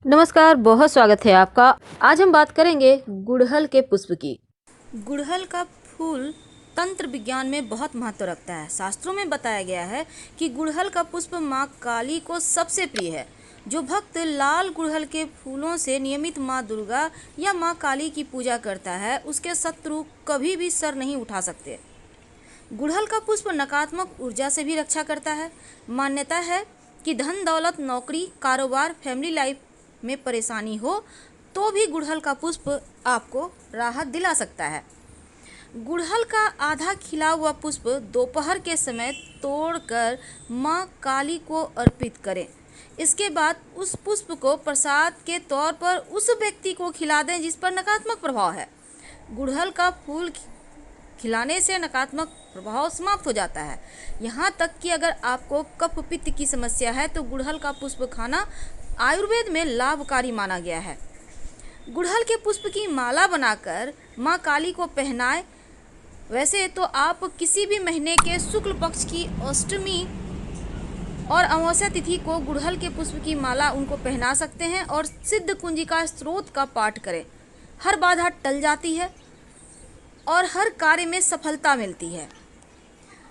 नमस्कार, बहुत स्वागत है आपका। आज हम बात करेंगे गुड़हल के पुष्प की। गुड़हल का फूल तंत्र विज्ञान में बहुत महत्व रखता है। शास्त्रों में बताया गया है कि गुड़हल का पुष्प माँ काली को सबसे प्रिय है। जो भक्त लाल गुड़हल के फूलों से नियमित माँ दुर्गा या माँ काली की पूजा करता है, उसके शत्रु कभी भी सर नहीं उठा सकते। गुड़हल का पुष्प नकारात्मक ऊर्जा से भी रक्षा करता है। मान्यता है कि धन दौलत, नौकरी, कारोबार, फैमिली लाइफ में परेशानी हो तो भी गुड़हल का पुष्प आपको राहत दिला सकता है। गुड़हल का आधा खिला हुआ पुष्प दोपहर के समय तोड़कर माँ काली को अर्पित करें। इसके बाद उस पुष्प को प्रसाद के तौर पर उस व्यक्ति को खिला दें जिस पर नकारात्मक प्रभाव है। गुड़हल का फूल खिलाने से नकारात्मक प्रभाव समाप्त हो जाता है। यहाँ तक कि अगर आपको कफ पित्त की समस्या है तो गुड़हल का पुष्प खाना आयुर्वेद में लाभकारी माना गया है। गुड़हल के पुष्प की माला बनाकर माँ काली को पहनाएं। वैसे तो आप किसी भी महीने के शुक्ल पक्ष की अष्टमी और अमावस्या तिथि को गुड़हल के पुष्प की माला उनको पहना सकते हैं और सिद्ध कुंजिका स्त्रोत का पाठ करें। हर बाधा टल जाती है और हर कार्य में सफलता मिलती है।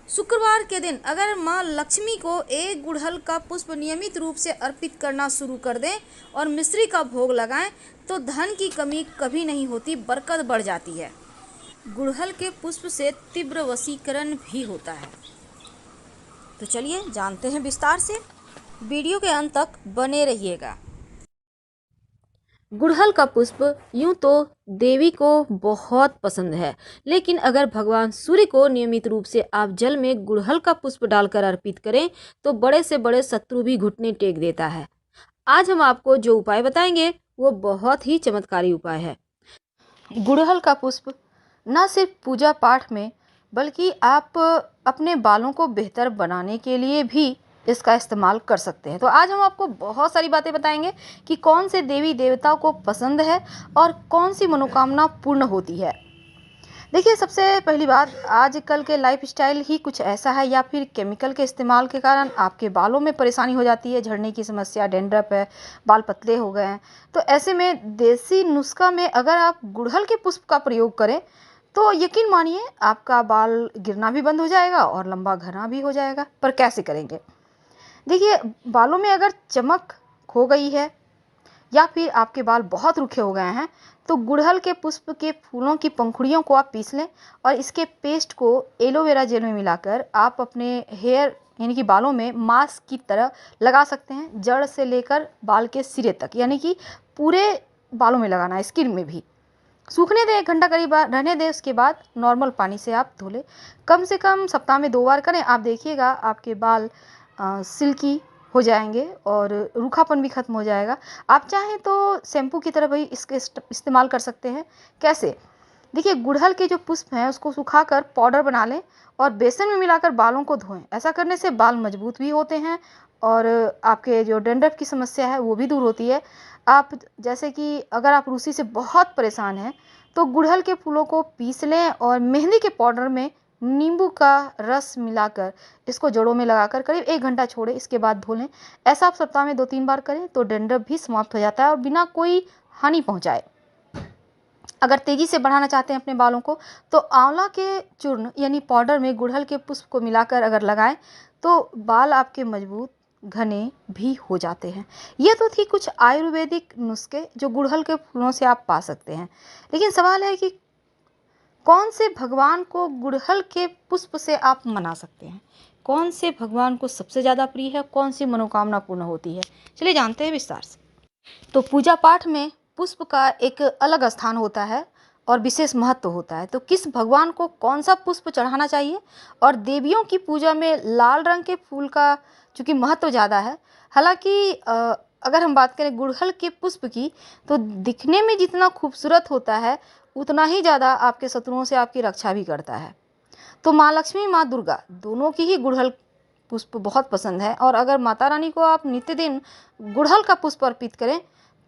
शुक्रवार के दिन अगर माँ लक्ष्मी को एक गुड़हल का पुष्प नियमित रूप से अर्पित करना शुरू कर दें और मिश्री का भोग लगाएं तो धन की कमी कभी नहीं होती, बरकत बढ़ जाती है। गुड़हल के पुष्प से तीव्र वशीकरण भी होता है। तो चलिए जानते हैं विस्तार से। वीडियो के अंत तक बने रहिएगा। गुड़हल का पुष्प यूं तो देवी को बहुत पसंद है, लेकिन अगर भगवान सूर्य को नियमित रूप से आप जल में गुड़हल का पुष्प डालकर अर्पित करें तो बड़े से बड़े शत्रु भी घुटने टेक देता है। आज हम आपको जो उपाय बताएंगे वो बहुत ही चमत्कारी उपाय है। गुड़हल का पुष्प न सिर्फ पूजा पाठ में बल्कि आप अपने बालों को बेहतर बनाने के लिए भी इसका इस्तेमाल कर सकते हैं। तो आज हम आपको बहुत सारी बातें बताएंगे कि कौन से देवी देवताओं को पसंद है और कौन सी मनोकामना पूर्ण होती है। देखिए, सबसे पहली बात, आजकल के लाइफस्टाइल ही कुछ ऐसा है या फिर केमिकल के इस्तेमाल के कारण आपके बालों में परेशानी हो जाती है, झड़ने की समस्या, डैंड्रफ है, बाल पतले हो गए हैं। तो ऐसे में देसी नुस्खा में अगर आप गुड़हल के पुष्प का प्रयोग करें तो यकीन मानिए आपका बाल गिरना भी बंद हो जाएगा और लंबा घना भी हो जाएगा। पर कैसे करेंगे? देखिए, बालों में अगर चमक खो गई है या फिर आपके बाल बहुत रूखे हो गए हैं तो गुड़हल के पुष्प के फूलों की पंखुड़ियों को आप पीस लें और इसके पेस्ट को एलोवेरा जेल में मिलाकर आप अपने हेयर यानी कि बालों में मास्क की तरह लगा सकते हैं। जड़ से लेकर बाल के सिरे तक, यानी कि पूरे बालों में लगाना है, स्किन में भी। सूखने दें, 1 घंटा करीब रहने दें, उसके बाद नॉर्मल पानी से आप धो लें। कम से कम सप्ताह में 2 बार करें। आप देखिएगा आपके बाल सिल्की हो जाएंगे और रूखापन भी खत्म हो जाएगा। आप चाहें तो शैम्पू की तरह भी इसके इस्तेमाल कर सकते हैं। कैसे? देखिए, गुड़हल के जो पुष्प हैं उसको सुखाकर पाउडर बना लें और बेसन में मिलाकर बालों को धोएं। ऐसा करने से बाल मजबूत भी होते हैं और आपके जो डैंड्रफ की समस्या है वो भी दूर होती है। आप जैसे कि अगर आप रूसी से बहुत परेशान हैं तो गुड़हल के फूलों को पीस लें और मेहंदी के पाउडर में नींबू का रस मिलाकर इसको जड़ों में लगाकर करीब 1 घंटा छोड़ें, इसके बाद धो लें। ऐसा आप सप्ताह में 2-3 बार करें तो डैंड्रफ भी समाप्त हो जाता है और बिना कोई हानि पहुंचाए। अगर तेज़ी से बढ़ाना चाहते हैं अपने बालों को तो आंवला के चूर्ण यानी पाउडर में गुड़हल के पुष्प को मिलाकर अगर लगाएं तो बाल आपके मजबूत घने भी हो जाते हैं। ये तो थी कुछ आयुर्वेदिक नुस्खे जो गुड़हल के फूलों से आप पा सकते हैं। लेकिन सवाल है कि कौन से भगवान को गुड़हल के पुष्प से आप मना सकते हैं? कौन से भगवान को सबसे ज़्यादा प्रिय है? कौन सी मनोकामना पूर्ण होती है? चलिए जानते हैं विस्तार से। तो पूजा पाठ में पुष्प का एक अलग स्थान होता है और विशेष महत्व होता है। तो किस भगवान को कौन सा पुष्प चढ़ाना चाहिए? और देवियों की पूजा में लाल रंग के फूल का चूँकि महत्व ज़्यादा है। हालांकि अगर हम बात करें गुड़हल के पुष्प की तो दिखने में जितना खूबसूरत होता है उतना ही ज़्यादा आपके शत्रुओं से आपकी रक्षा भी करता है। तो माँ लक्ष्मी, माँ दुर्गा दोनों की ही गुड़हल पुष्प बहुत पसंद है और अगर माता रानी को आप नित्य दिन गुड़हल का पुष्प अर्पित करें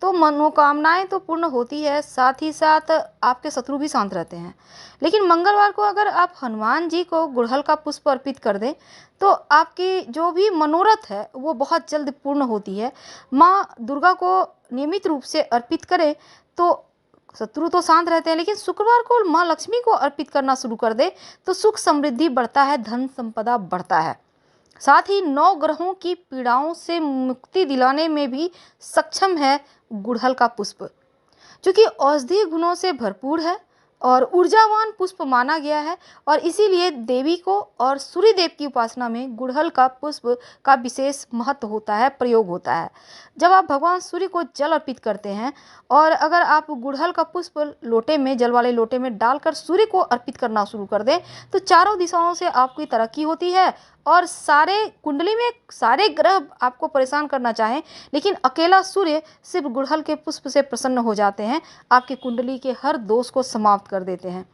तो मनोकामनाएं तो पूर्ण होती है, साथ ही साथ आपके शत्रु भी शांत रहते हैं। लेकिन मंगलवार को अगर आप हनुमान जी को गुड़हल का पुष्प अर्पित कर दें तो आपकी जो भी मनोरथ है वो बहुत जल्द पूर्ण होती है। माँ दुर्गा को नियमित रूप से अर्पित करें तो शत्रु तो शांत रहते हैं, लेकिन शुक्रवार को माँ लक्ष्मी को अर्पित करना शुरू कर दे तो सुख समृद्धि बढ़ता है, धन संपदा बढ़ता है। साथ ही 9 ग्रहों की पीड़ाओं से मुक्ति दिलाने में भी सक्षम है गुड़हल का पुष्प, क्योंकि औषधीय गुणों से भरपूर है और ऊर्जावान पुष्प माना गया है। और इसीलिए देवी को और सूर्य देव की उपासना में गुड़हल का पुष्प का विशेष महत्व होता है, प्रयोग होता है। जब आप भगवान सूर्य को जल अर्पित करते हैं और अगर आप गुड़हल का पुष्प लोटे में, जल वाले लोटे में डालकर सूर्य को अर्पित करना शुरू कर दें तो चारों दिशाओं से आपकी तरक्की होती है और सारे कुंडली में सारे ग्रह आपको परेशान करना चाहें, लेकिन अकेला सूर्य सिर्फ गुड़हल के पुष्प से प्रसन्न हो जाते हैं, आपकी कुंडली के हर दोष को समाप्त कर देते हैं।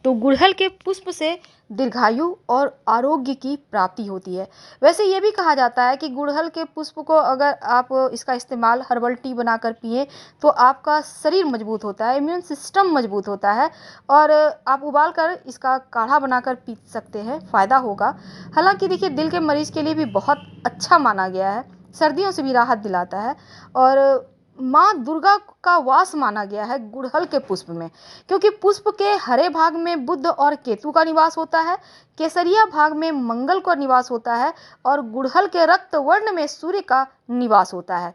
तो गुड़हल के पुष्प से दीर्घायु और आरोग्य की प्राप्ति होती है। वैसे ये भी कहा जाता है कि गुड़हल के पुष्प को अगर आप इसका इस्तेमाल हर्बल टी बनाकर पिए तो आपका शरीर मजबूत होता है, इम्यून सिस्टम मजबूत होता है और आप उबाल कर इसका काढ़ा बनाकर पी सकते हैं, फ़ायदा होगा। हालांकि देखिए दिल के मरीज के लिए भी बहुत अच्छा माना गया है, सर्दियों से भी राहत दिलाता है। और माँ दुर्गा का वास माना गया है गुड़हल के पुष्प में, क्योंकि पुष्प के हरे भाग में बुध और केतु का निवास होता है, केसरिया भाग में मंगल का निवास होता है और गुड़हल के रक्त वर्ण में सूर्य का निवास होता है।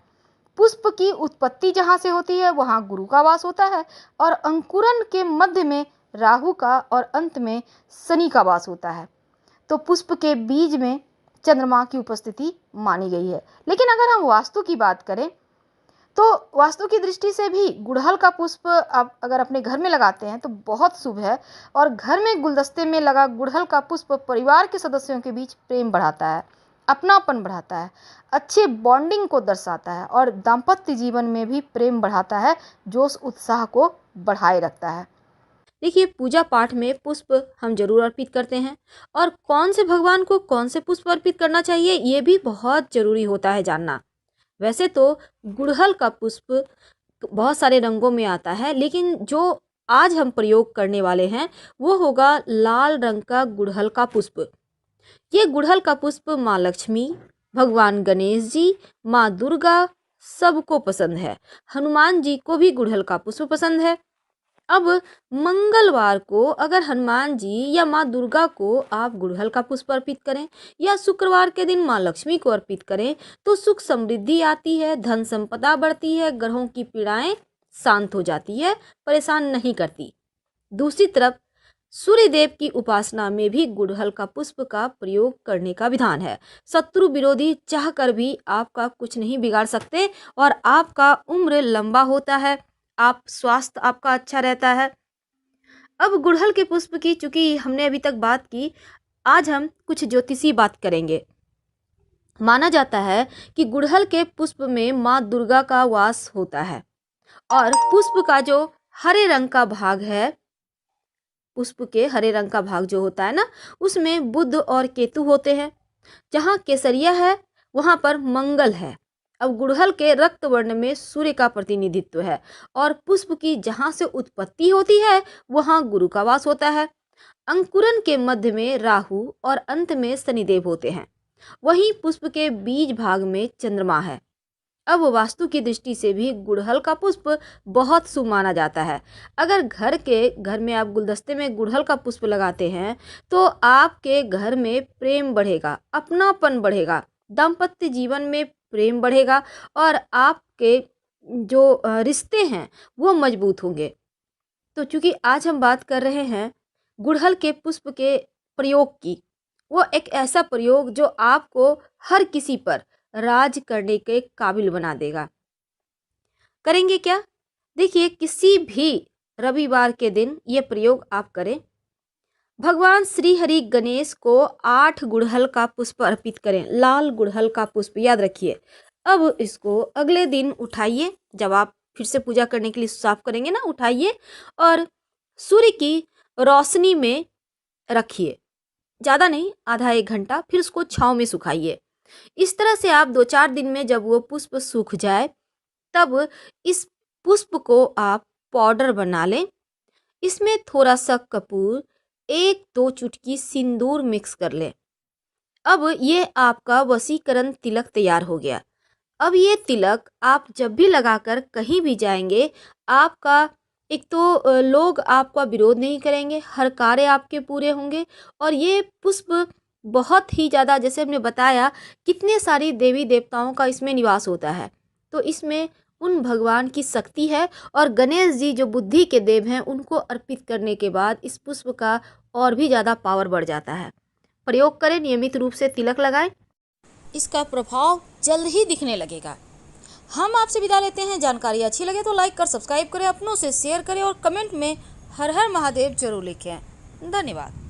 पुष्प की उत्पत्ति जहाँ से होती है वहाँ गुरु का वास होता है और अंकुरन के मध्य में राहु का और अंत में शनि का वास होता है। तो पुष्प के बीज में चंद्रमा की उपस्थिति मानी गई है। लेकिन अगर हम वास्तु की बात करें तो वास्तु की दृष्टि से भी गुड़हल का पुष्प आप अगर अपने घर में लगाते हैं तो बहुत शुभ है। और घर में गुलदस्ते में लगा गुड़हल का पुष्प परिवार के सदस्यों के बीच प्रेम बढ़ाता है, अपनापन बढ़ाता है, अच्छे बॉन्डिंग को दर्शाता है और दाम्पत्य जीवन में भी प्रेम बढ़ाता है, जोश उत्साह को बढ़ाए रखता है। देखिए पूजा पाठ में पुष्प हम जरूर अर्पित करते हैं और कौन से भगवान को कौन से पुष्प अर्पित करना चाहिए ये भी बहुत जरूरी होता है जानना। वैसे तो गुड़हल का पुष्प बहुत सारे रंगों में आता है, लेकिन जो आज हम प्रयोग करने वाले हैं वो होगा लाल रंग का गुड़हल का पुष्प। ये गुड़हल का पुष्प माँ लक्ष्मी, भगवान गणेश जी, माँ दुर्गा सबको पसंद है। हनुमान जी को भी गुड़हल का पुष्प पसंद है। अब मंगलवार को अगर हनुमान जी या माँ दुर्गा को आप गुड़हल का पुष्प अर्पित करें या शुक्रवार के दिन माँ लक्ष्मी को अर्पित करें तो सुख समृद्धि आती है, धन संपदा बढ़ती है, ग्रहों की पीड़ाएं शांत हो जाती है, परेशान नहीं करती। दूसरी तरफ सूर्य देव की उपासना में भी गुड़हल का पुष्प का प्रयोग करने का विधान है। शत्रु विरोधी चाह कर भी आपका कुछ नहीं बिगाड़ सकते और आपका उम्र लंबा होता है, आप स्वास्थ्य आपका अच्छा रहता है। अब गुड़हल के पुष्प की चूंकि हमने अभी तक बात की, आज हम कुछ ज्योतिषी बात करेंगे। माना जाता है कि गुड़हल के पुष्प में माँ दुर्गा का वास होता है और पुष्प का जो हरे रंग का भाग है, पुष्प के हरे रंग का भाग जो होता है ना, उसमें बुध और केतु होते हैं। जहाँ केसरिया है वहाँ पर मंगल है। अब गुड़हल के रक्त वर्ण में सूर्य का प्रतिनिधित्व है और पुष्प की जहाँ से उत्पत्ति होती है वहाँ गुरु का वास होता है। अंकुरन के मध्य में राहु और अंत में शनिदेव होते हैं। वहीं पुष्प के बीज भाग में चंद्रमा है। अब वास्तु की दृष्टि से भी गुड़हल का पुष्प बहुत शुभ माना जाता है। अगर घर में आप गुलदस्ते में गुड़हल का पुष्प लगाते हैं तो आपके घर में प्रेम बढ़ेगा, अपनापन बढ़ेगा, दाम्पत्य जीवन में प्रेम बढ़ेगा और आपके जो रिश्ते हैं वो मजबूत होंगे। तो चूंकि आज हम बात कर रहे हैं गुड़हल के पुष्प के प्रयोग की, वो एक ऐसा प्रयोग जो आपको हर किसी पर राज करने के काबिल बना देगा। करेंगे क्या? देखिए किसी भी रविवार के दिन ये प्रयोग आप करें। भगवान श्री हरि गणेश को 8 गुड़हल का पुष्प अर्पित करें, लाल गुड़हल का पुष्प, याद रखिए। अब इसको अगले दिन उठाइए, जब आप फिर से पूजा करने के लिए साफ करेंगे ना, उठाइए और सूर्य की रोशनी में रखिए, ज़्यादा नहीं, आधा 1 घंटा, फिर उसको छाँव में सुखाइए। इस तरह से आप 2-4 दिन में जब वो पुष्प सूख जाए तब इस पुष्प को आप पाउडर बना लें। इसमें थोड़ा सा कपूर, 1-2 चुटकी सिंदूर मिक्स कर लें। अब ये आपका वशीकरण तिलक तैयार हो गया। अब ये तिलक आप जब भी लगाकर कहीं भी जाएंगे, आपका एक तो लोग आपका विरोध नहीं करेंगे, हर कार्य आपके पूरे होंगे। और ये पुष्प बहुत ही ज़्यादा, जैसे हमने बताया, कितने सारी देवी देवताओं का इसमें निवास होता है, तो इसमें उन भगवान की शक्ति है। और गणेश जी जो बुद्धि के देव हैं, उनको अर्पित करने के बाद इस पुष्प का और भी ज़्यादा पावर बढ़ जाता है। प्रयोग करें, नियमित रूप से तिलक लगाएं, इसका प्रभाव जल्द ही दिखने लगेगा। हम आपसे विदा लेते हैं। जानकारी अच्छी लगे तो लाइक कर सब्सक्राइब करें, अपनों से शेयर करें और कमेंट में हर हर महादेव जरूर लिखें। धन्यवाद।